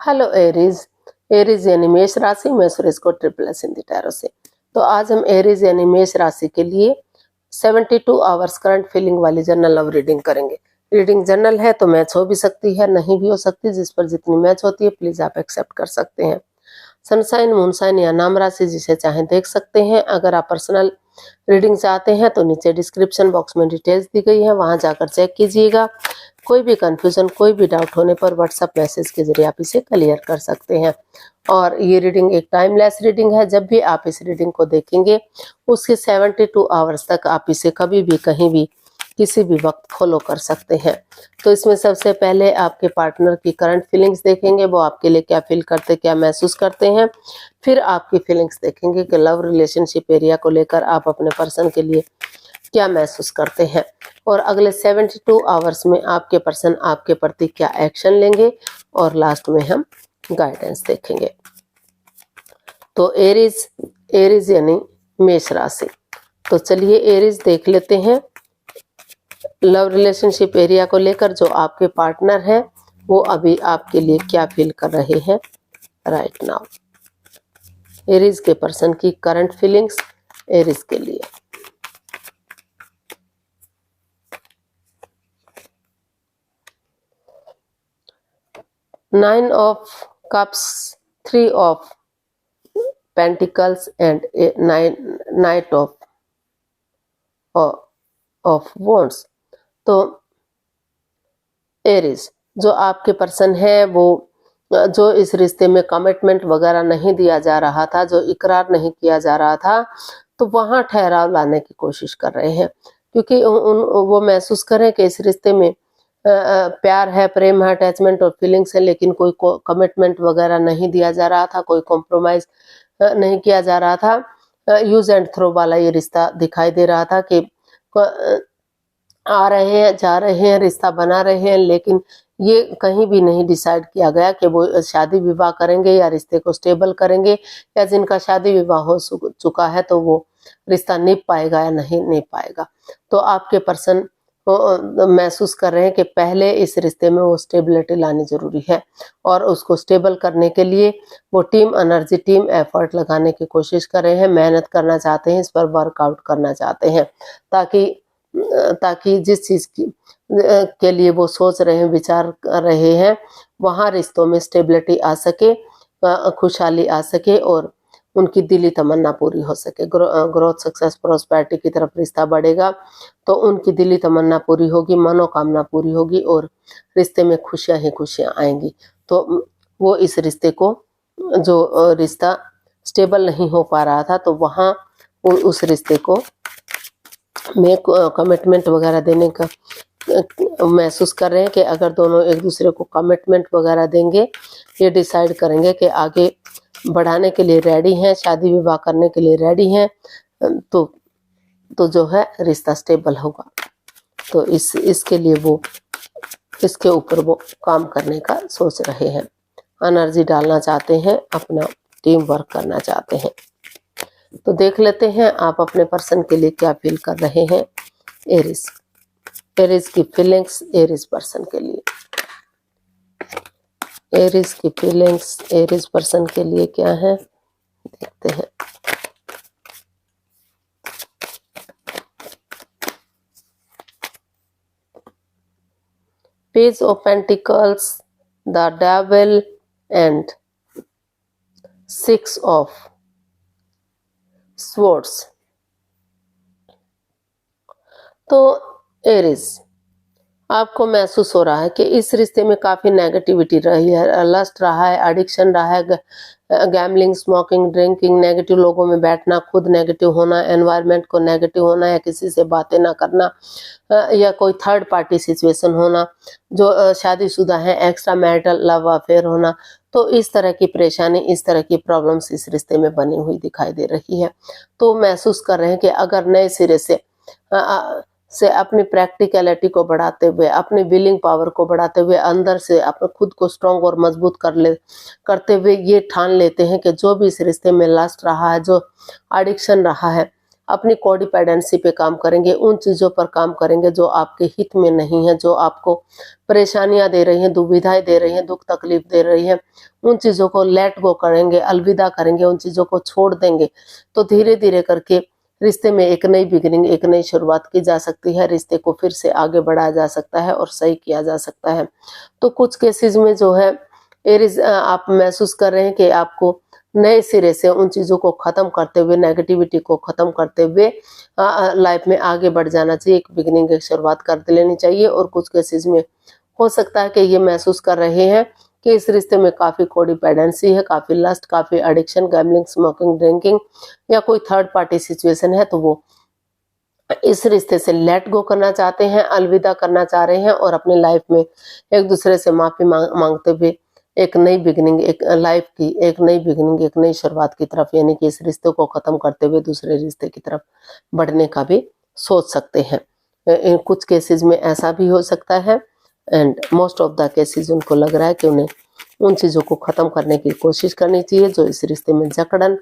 Hello Aries. Aries यानी मेष राशि। मैं सुरेश को ट्रिपल एस हिंदी टैरो से। तो आज हम एरीज यानी मेष राशि के लिए 72 आवर्स करंट फीलिंग वाली जनरल लव रीडिंग करेंगे। रीडिंग जनरल है तो मैच हो भी सकती है, नहीं भी हो सकती। जिस पर जितनी मैच होती है प्लीज आप एक्सेप्ट कर सकते हैं। सनसाइन, मूनसाइन या नाम राशि जिसे चाहें देख सकते हैं। अगर आप पर्सनल रीडिंग चाहते हैं तो नीचे डिस्क्रिप्शन बॉक्स में डिटेल्स दी गई है, वहां जाकर चेक कीजिएगा। कोई भी कंफ्यूजन, कोई भी डाउट होने पर व्हाट्सएप मैसेज के जरिए आप इसे क्लियर कर सकते हैं। और ये रीडिंग एक टाइमलेस रीडिंग है। जब भी आप इस रीडिंग को देखेंगे उसके 72 आवर्स तक आप इसे कभी भी कहीं भी किसी भी वक्त फॉलो कर सकते हैं। तो इसमें सबसे पहले आपके पार्टनर की करंट फीलिंग्स देखेंगे, वो आपके लिए क्या फील करते, क्या महसूस करते हैं। फिर आपकी फीलिंग्स देखेंगे कि लव रिलेशनशिप एरिया को लेकर आप अपने पर्सन के लिए क्या महसूस करते हैं। और अगले 72 आवर्स में आपके पर्सन आपके प्रति क्या एक्शन लेंगे। और लास्ट में हम गाइडेंस देखेंगे। तो एरीज यानी मेष राशि। तो चलिए एरीज देख लेते हैं। लव रिलेशनशिप एरिया को लेकर जो आपके पार्टनर है वो अभी आपके लिए क्या फील कर रहे हैं राइट नाउ। एरीज के पर्सन की करंट फीलिंग्स एरीज के लिए। Nine of cups, three of pentacles and night of wands. तो एरीज जो आपके पर्सन है वो जो इस रिश्ते में कमिटमेंट वगैरह नहीं दिया जा रहा था, जो इकरार नहीं किया जा रहा था, तो वहां ठहराव लाने की कोशिश कर रहे हैं। क्योंकि वो महसूस करें कि इस रिश्ते में प्यार है, प्रेम है, अटैचमेंट और फीलिंग्स है, लेकिन कोई कमिटमेंट वगैरह नहीं दिया जा रहा था, कोई कॉम्प्रोमाइज नहीं किया जा रहा था। यूज एंड थ्रो वाला ये रिश्ता दिखाई दे रहा था कि आ रहे हैं, जा रहे हैं, रिश्ता बना रहे हैं, लेकिन ये कहीं भी नहीं डिसाइड किया गया कि वो शादी विवाह करेंगे या रिश्ते को स्टेबल करेंगे, या जिनका शादी विवाह हो चुका है तो वो रिश्ता निभ पाएगा या नहीं निभ पाएगा। तो आपके पर्सन महसूस कर रहे हैं कि पहले इस रिश्ते में वो स्टेबिलिटी लानी जरूरी है, और उसको स्टेबल करने के लिए वो टीम एनर्जी, टीम एफर्ट लगाने की कोशिश कर रहे हैं, मेहनत करना चाहते हैं, इस पर वर्कआउट करना चाहते हैं, ताकि जिस चीज की के लिए वो सोच रहे हैं, विचार कर रहे हैं, वहां रिश्तों में स्टेबिलिटी आ सके, खुशहाली आ सके और उनकी दिली तमन्ना पूरी हो सके। ग्रोथ, सक्सेस, प्रोस्पेरिटी की तरफ रिश्ता बढ़ेगा तो उनकी दिली तमन्ना पूरी होगी, मनोकामना पूरी होगी और रिश्ते में खुशियां ही खुशियां आएंगी। तो वो इस रिश्ते को, जो रिश्ता स्टेबल नहीं हो पा रहा था, तो वहां उस रिश्ते को में कमिटमेंट वगैरह देने का महसूस कर रहे हैं कि अगर दोनों एक दूसरे को कमिटमेंट वगैरह देंगे, ये डिसाइड करेंगे कि आगे बढ़ाने के लिए रेडी हैं, शादी विवाह करने के लिए रेडी हैं, तो जो है रिश्ता स्टेबल होगा। तो इसके लिए वो इसके ऊपर वो काम करने का सोच रहे हैं, एनर्जी डालना चाहते हैं, अपना टीम वर्क करना चाहते हैं। तो देख लेते हैं आप अपने पर्सन के लिए क्या फील कर रहे हैं एरीज की फीलिंग्स एरीज पर्सन के लिए। एरीज की फीलिंग्स एरीज पर्सन के लिए क्या है देखते हैं। Page of pentacles, the devil and 6 of swords. तो एरीज आपको महसूस हो रहा है कि इस रिश्ते में काफी नेगेटिविटी रही है, लस्ट रहा है, एडिक्शन रहा है, गैम्बलिंग, स्मोकिंग, ड्रिंकिंग, नेगेटिव लोगों में बैठना, खुद नेगेटिव होना, एनवायरनमेंट को नेगेटिव होना, या किसी से बातें ना करना, या कोई थर्ड पार्टी सिचुएशन होना, जो शादीशुदा है, एक्स्ट्रा मैरिटल लव अफेयर होना। तो इस तरह की परेशानी, इस तरह की प्रॉब्लम्स इस रिश्ते में बनी हुई दिखाई दे रही है। तो महसूस कर रहे हैं कि अगर नए सिरे से अपनी प्रैक्टिकलिटी को बढ़ाते हुए, अपनी विलिंग पावर को बढ़ाते हुए, अंदर से अपने खुद को स्ट्रॉन्ग और मजबूत करते हुए ये ठान लेते हैं कि जो भी इस रिश्ते में लस्ट रहा है, जो एडिक्शन रहा है, अपनी कोडिपेंडेंसी पे काम करेंगे, उन चीज़ों पर काम करेंगे जो आपके हित में नहीं है, जो आपको परेशानियां दे रही हैं, दुविधाएं दे रही हैं, दुख तकलीफ दे रही हैं, उन चीज़ों को लेट गो करेंगे, अलविदा करेंगे, उन चीज़ों को छोड़ देंगे, तो धीरे धीरे करके रिश्ते में एक नई बिगिनिंग, एक नई शुरुआत की जा सकती है। रिश्ते को फिर से आगे बढ़ाया जा सकता है और सही किया जा सकता है। तो कुछ केसेस में जो है एरीज आप महसूस कर रहे हैं कि आपको नए सिरे से उन चीज़ों को ख़त्म करते हुए, नेगेटिविटी को ख़त्म करते हुए लाइफ में आगे बढ़ जाना चाहिए, एक बिगिनिंग, एक शुरुआत कर लेनी चाहिए। और कुछ केसेस में हो सकता है कि ये महसूस कर रहे हैं कि इस रिश्ते में काफ़ी कोडिपेंडेंसी है, काफ़ी लस्ट, काफ़ी एडिक्शन, गैम्बलिंग, स्मोकिंग, ड्रिंकिंग या कोई थर्ड पार्टी सिचुएशन है, तो वो इस रिश्ते से लेट गो करना चाहते हैं, अलविदा करना चाह रहे हैं और अपनी लाइफ में एक दूसरे से माफ़ी मांगते हुए एक नई बिगिनिंग, एक लाइफ की एक नई बिगिनिंग, एक नई शुरुआत की तरफ, यानी कि इस रिश्ते को ख़त्म करते हुए दूसरे रिश्ते की तरफ बढ़ने का भी सोच सकते हैं। इन कुछ केसेस में ऐसा भी हो सकता है and most of the cases उनको लग रहा है कि उन्हें उन चीज़ों को ख़त्म करने की कोशिश करनी चाहिए जो इस रिश्ते में जकड़न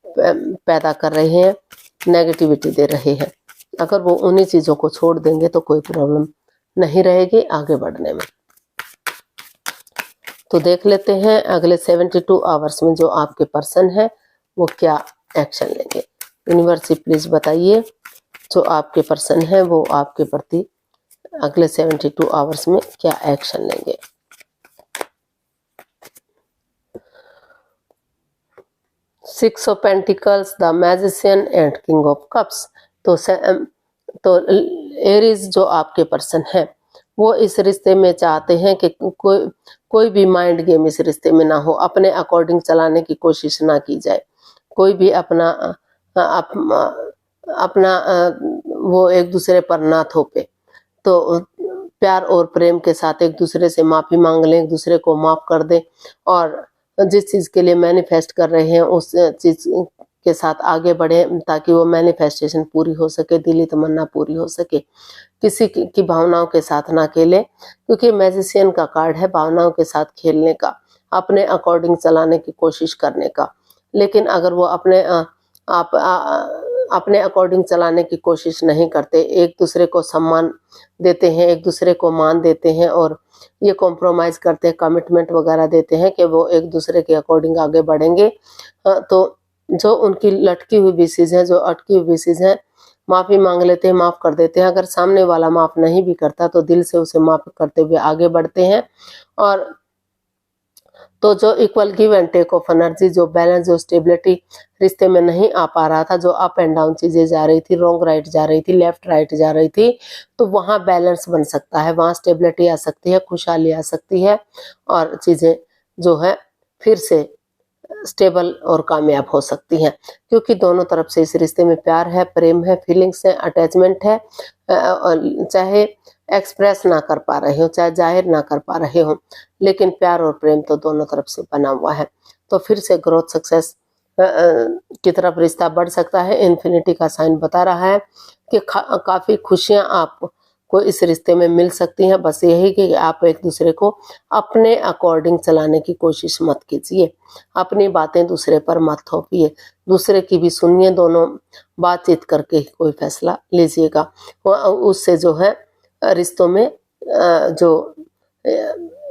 पैदा कर रहे हैं, नेगेटिविटी दे रहे हैं। अगर वो उन्हीं चीज़ों को छोड़ देंगे तो कोई प्रॉब्लम नहीं रहेगी आगे बढ़ने में। तो देख लेते हैं अगले 72 आवर्स में जो आपके पर्सन है वो क्या एक्शन लेंगे। यूनिवर्स प्लीज बताइए जो आपके पर्सन है वो आपके प्रति अगले 72 आवर्स में क्या एक्शन लेंगे। Six of pentacles, the magician and king of cups. तो एरीज जो आपके पर्सन है वो इस रिश्ते में चाहते हैं कि कोई भी माइंड गेम इस रिश्ते में ना हो, अपने अकॉर्डिंग चलाने की कोशिश ना की जाए, कोई भी अपना वो एक दूसरे पर ना थोपे। तो प्यार और प्रेम के साथ एक दूसरे से माफ़ी मांग लें, एक दूसरे को माफ़ कर दें और जिस चीज़ के लिए मैनिफेस्ट कर रहे हैं उस चीज़ के साथ आगे बढ़ें ताकि वो मैनिफेस्टेशन पूरी हो सके, दिली तमन्ना पूरी हो सके। किसी की भावनाओं के साथ ना खेलें, क्योंकि मैजिशियन का कार्ड है भावनाओं के साथ खेलने का, अपने अकॉर्डिंग चलाने की कोशिश करने का। लेकिन अगर वो अपने अकॉर्डिंग चलाने की कोशिश नहीं करते, एक दूसरे को सम्मान देते हैं, एक दूसरे को मान देते हैं और ये कॉम्प्रोमाइज़ करते हैं, कमिटमेंट वगैरह देते हैं कि वो एक दूसरे के अकॉर्डिंग आगे बढ़ेंगे, तो जो उनकी लटकी हुई विशेज़ हैं, जो अटकी हुई विशेज़ हैं, माफ़ी मांग लेते हैं, माफ़ कर देते हैं। अगर सामने वाला माफ़ नहीं भी करता तो दिल से उसे माफ़ करते हुए आगे बढ़ते हैं। और तो जो equal give and take of energy, जो बैलेंस, जो स्टेबिलिटी रिश्ते में नहीं आ पा रहा था, जो अप एंड डाउन चीज़ें जा रही थी, रॉन्ग राइट जा रही थी, लेफ्ट राइट जा रही थी, तो वहाँ बैलेंस बन सकता है, वहाँ स्टेबिलिटी आ सकती है, खुशहाली आ सकती है और चीज़ें जो है फिर से स्टेबल और कामयाब हो सकती हैं, क्योंकि दोनों तरफ से इस रिश्ते में प्यार है, प्रेम है, फीलिंग्स है, अटैचमेंट है। चाहे एक्सप्रेस ना कर पा रहे हो, चाहे जाहिर ना कर पा रहे हो, लेकिन प्यार और प्रेम तो दोनों तरफ से बना हुआ है। तो फिर से ग्रोथ, सक्सेस की तरफ रिश्ता बढ़ सकता है। इन्फिनिटी का साइन बता रहा है कि काफ़ी खुशियाँ आपको इस रिश्ते में मिल सकती हैं। बस यही कि आप एक दूसरे को अपने अकॉर्डिंग चलाने की कोशिश मत कीजिए, अपनी बातें दूसरे पर मत थोपिए, दूसरे की भी सुनिए, दोनों बातचीत करके कोई फैसला लीजिएगा। उससे जो है रिश्तों में जो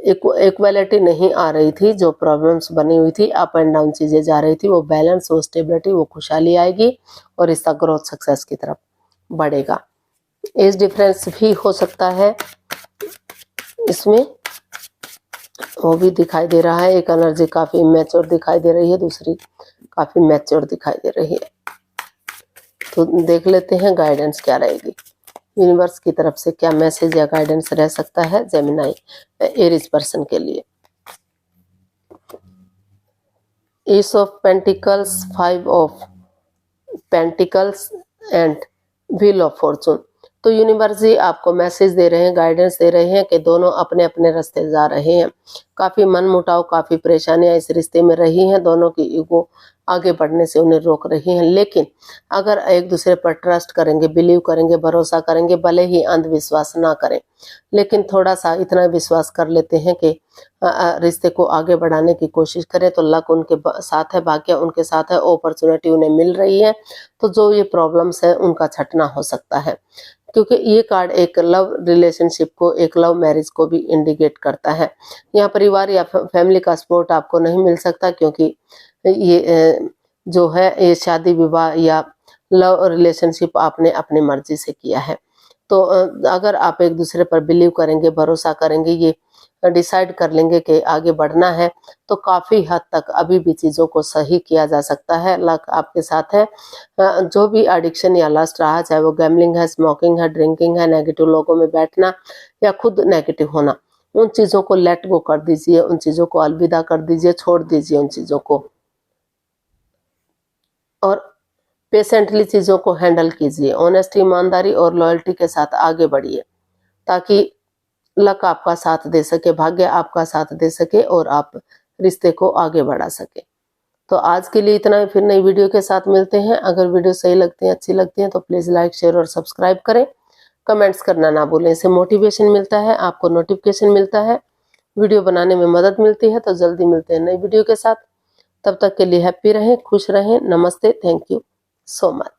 इक्वालिटी नहीं आ रही थी, जो प्रॉब्लम्स बनी हुई थी, अप एंड डाउन चीज़ें जा रही थी, वो बैलेंस, वो स्टेबिलिटी, वो खुशहाली आएगी और रिश्ता ग्रोथ, सक्सेस की तरफ बढ़ेगा। एज डिफरेंस भी हो सकता है इसमें, वो भी दिखाई दे रहा है। एक एनर्जी काफ़ी मैच्योर दिखाई दे रही है, दूसरी काफ़ी मैच्योर दिखाई दे रही है। तो देख लेते हैं गाइडेंस क्या रहेगी। यूनिवर्स की तरफ से क्या मैसेज या गाइडेंस रह सकता है जेमिनाई एरीज पर्सन के लिए। S of pentacles, 5 of pentacles and wheel of Fortune. तो यूनिवर्स जी आपको मैसेज दे रहे हैं, गाइडेंस दे रहे हैं कि दोनों अपने अपने रास्ते जा रहे हैं। काफ़ी मनमुटाव, काफ़ी परेशानियां इस रिश्ते में रही हैं, दोनों की ईगो आगे बढ़ने से उन्हें रोक रही हैं। लेकिन अगर एक दूसरे पर ट्रस्ट करेंगे, बिलीव करेंगे, भरोसा करेंगे, भले ही अंधविश्वास ना करें, लेकिन थोड़ा सा इतना विश्वास कर लेते हैं कि रिश्ते को आगे बढ़ाने की कोशिश करें, तो लक उनके साथ है, भाग्य उनके साथ है, अपॉर्चुनिटी उन्हें मिल रही है। तो जो ये प्रॉब्लम्स है उनका छटना हो सकता है, क्योंकि ये कार्ड एक लव रिलेशनशिप को, एक लव मैरिज को भी इंडिकेट करता है। यहाँ परिवार या फैमिली का सपोर्ट आपको नहीं मिल सकता, क्योंकि ये जो है ये शादी विवाह या लव रिलेशनशिप आपने अपनी मर्जी से किया है। तो अगर आप एक दूसरे पर बिलीव करेंगे, भरोसा करेंगे, ये डिसाइड कर लेंगे कि आगे बढ़ना है, तो काफ़ी हद तक अभी भी चीज़ों को सही किया जा सकता है। लक आपके साथ है। जो भी एडिक्शन या लस्ट रहा, चाहे वो गैम्बलिंग है, स्मोकिंग है, ड्रिंकिंग है, नेगेटिव लोगों में बैठना या खुद नेगेटिव होना, उन चीज़ों को लेट गो कर दीजिए, उन चीज़ों को अलविदा कर दीजिए, छोड़ दीजिए उन चीज़ों को, और पेशेंटली चीज़ों को हैंडल कीजिए। ऑनेस्टी, ईमानदारी और लॉयल्टी के साथ आगे बढ़िए, ताकि लक आपका साथ दे सके, भाग्य आपका साथ दे सके और आप रिश्ते को आगे बढ़ा सके। तो आज के लिए इतना ही, फिर नई वीडियो के साथ मिलते हैं। अगर वीडियो सही लगती है, अच्छी लगती है, तो प्लीज़ लाइक, शेयर और सब्सक्राइब करें। कमेंट्स करना ना भूलें, इससे मोटिवेशन मिलता है, आपको नोटिफिकेशन मिलता है, वीडियो बनाने में मदद मिलती है। तो जल्दी मिलते हैं नई वीडियो के साथ। तब तक के लिए हैप्पी रहें, खुश रहें। नमस्ते, थैंक यू सो मच।